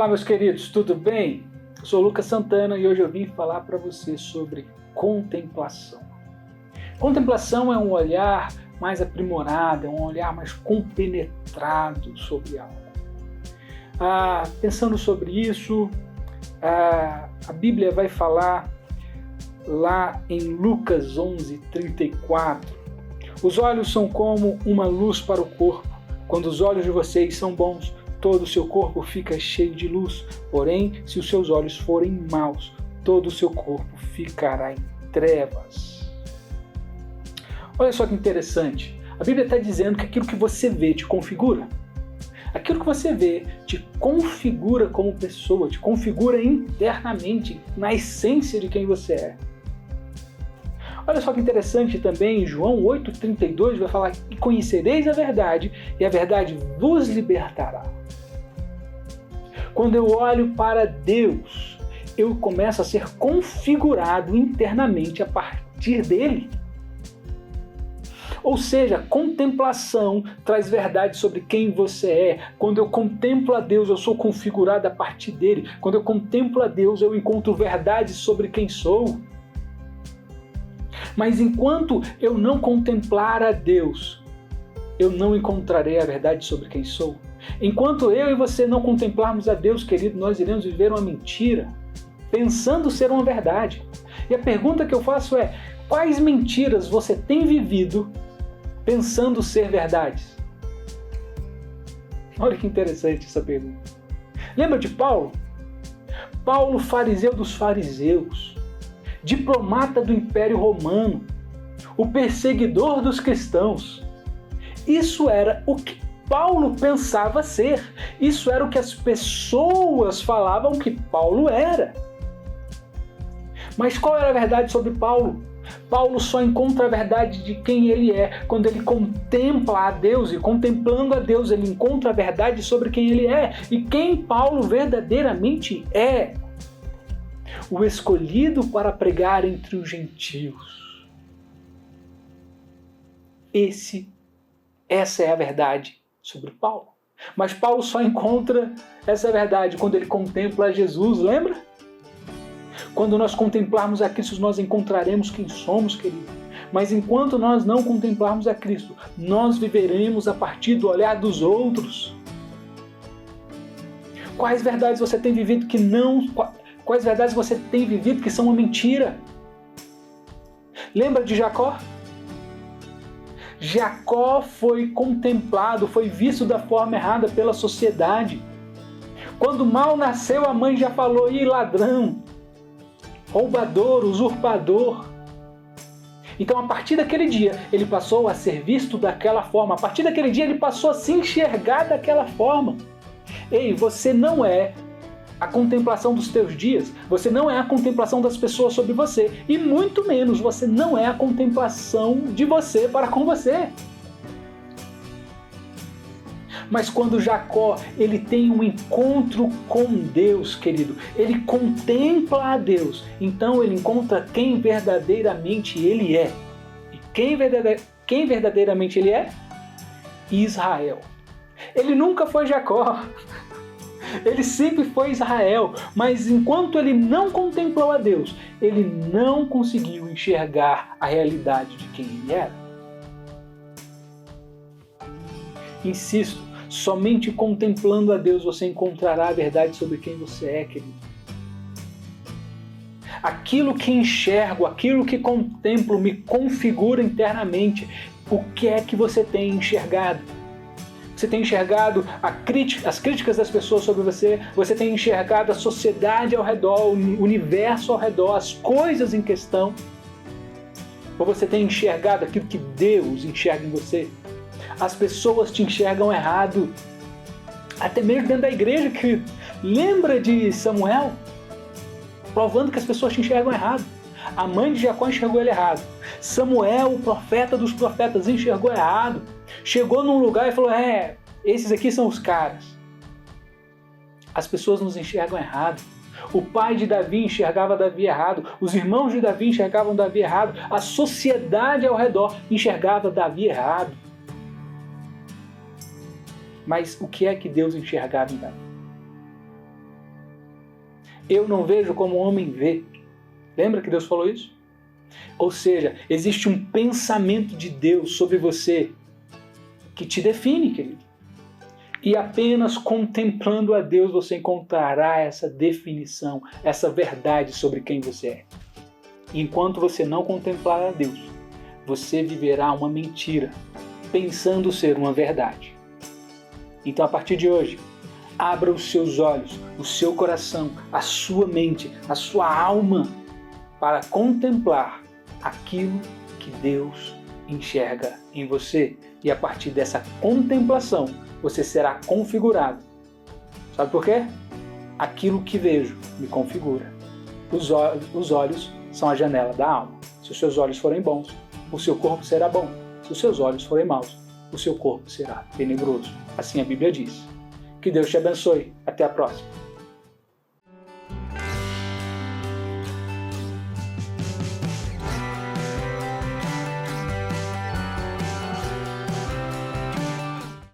Fala, meus queridos, tudo bem? Eu sou o Lucas Santana e hoje eu vim falar para você sobre contemplação. Contemplação é um olhar mais aprimorado, é um olhar mais compenetrado sobre algo. Pensando sobre isso, a Bíblia vai falar lá em Lucas 11:34. Os olhos são como uma luz para o corpo. Quando os olhos de vocês são bons, todo o seu corpo fica cheio de luz. Porém, se os seus olhos forem maus, todo o seu corpo ficará em trevas. Olha só que interessante. A Bíblia está dizendo que aquilo que você vê te configura. Aquilo que você vê te configura como pessoa, te configura internamente, na essência de quem você é. Olha só que interessante também, em João 8,32 vai falar que conhecereis a verdade e a verdade vos libertará. Quando eu olho para Deus, eu começo a ser configurado internamente a partir dele. Ou seja, contemplação traz verdade sobre quem você é. Quando eu contemplo a Deus, eu sou configurado a partir dele. Quando eu contemplo a Deus, eu encontro verdade sobre quem sou. Mas enquanto eu não contemplar a Deus, eu não encontrarei a verdade sobre quem sou. Enquanto eu e você não contemplarmos a Deus, querido, nós iremos viver uma mentira, pensando ser uma verdade. E a pergunta que eu faço é: quais mentiras você tem vivido pensando ser verdades? Olha que interessante essa pergunta. Lembra de Paulo? Paulo, fariseu dos fariseus, diplomata do Império Romano, o perseguidor dos cristãos. Isso era o que Paulo pensava ser. Isso era o que as pessoas falavam que Paulo era. Mas qual era a verdade sobre Paulo? Paulo só encontra a verdade de quem ele é quando ele contempla a Deus, e contemplando a Deus ele encontra a verdade sobre quem ele é e quem Paulo verdadeiramente é. O escolhido para pregar entre os gentios. Essa é a verdade sobre Paulo. Mas Paulo só encontra essa verdade quando ele contempla Jesus, lembra? Quando nós contemplarmos a Cristo, nós encontraremos quem somos, querido. Mas enquanto nós não contemplarmos a Cristo, nós viveremos a partir do olhar dos outros. Quais verdades você tem vivido que não... Quais verdades você tem vivido que são uma mentira? Lembra de Jacó? Jacó foi contemplado, foi visto da forma errada pela sociedade. Quando mal nasceu, a mãe já falou: "Ih, ladrão, roubador, usurpador". Então, a partir daquele dia, ele passou a ser visto daquela forma. A partir daquele dia, ele passou a se enxergar daquela forma. Ei, você não é a contemplação dos teus dias, você não é a contemplação das pessoas sobre você, e muito menos você não é a contemplação de você para com você. Mas quando Jacó ele tem um encontro com Deus, querido, ele contempla a Deus, então ele encontra quem verdadeiramente ele é. E quem verdadeiramente ele é? Israel. Ele nunca foi Jacó. Ele sempre foi Israel, mas enquanto ele não contemplou a Deus, ele não conseguiu enxergar a realidade de quem ele era. Insisto, somente contemplando a Deus você encontrará a verdade sobre quem você é, querido. Aquilo que enxergo, aquilo que contemplo me configura internamente. O que é que você tem enxergado? Você tem enxergado as críticas das pessoas sobre você? Você tem enxergado a sociedade ao redor, o universo ao redor, as coisas em questão? Ou você tem enxergado aquilo que Deus enxerga em você? As pessoas te enxergam errado. Até mesmo dentro da igreja, querido. Lembra de Samuel? Provando que as pessoas te enxergam errado. A mãe de Jacó enxergou ele errado. Samuel, o profeta dos profetas, enxergou errado. Chegou num lugar e falou: esses aqui são os caras. As pessoas nos enxergam errado. O pai de Davi enxergava Davi errado. Os irmãos de Davi enxergavam Davi errado. A sociedade ao redor enxergava Davi errado. Mas o que é que Deus enxergava em Davi? Eu não vejo como o homem vê. Lembra que Deus falou isso? Ou seja, existe um pensamento de Deus sobre você que te define, querido. E apenas contemplando a Deus você encontrará essa definição, essa verdade sobre quem você é. Enquanto você não contemplar a Deus, você viverá uma mentira, pensando ser uma verdade. Então, a partir de hoje, abra os seus olhos, o seu coração, a sua mente, a sua alma para contemplar aquilo que Deus enxerga em você. E a partir dessa contemplação, você será configurado. Sabe por quê? Aquilo que vejo me configura. Os olhos são a janela da alma. Se os seus olhos forem bons, o seu corpo será bom. Se os seus olhos forem maus, o seu corpo será tenebroso. Assim a Bíblia diz. Que Deus te abençoe. Até a próxima.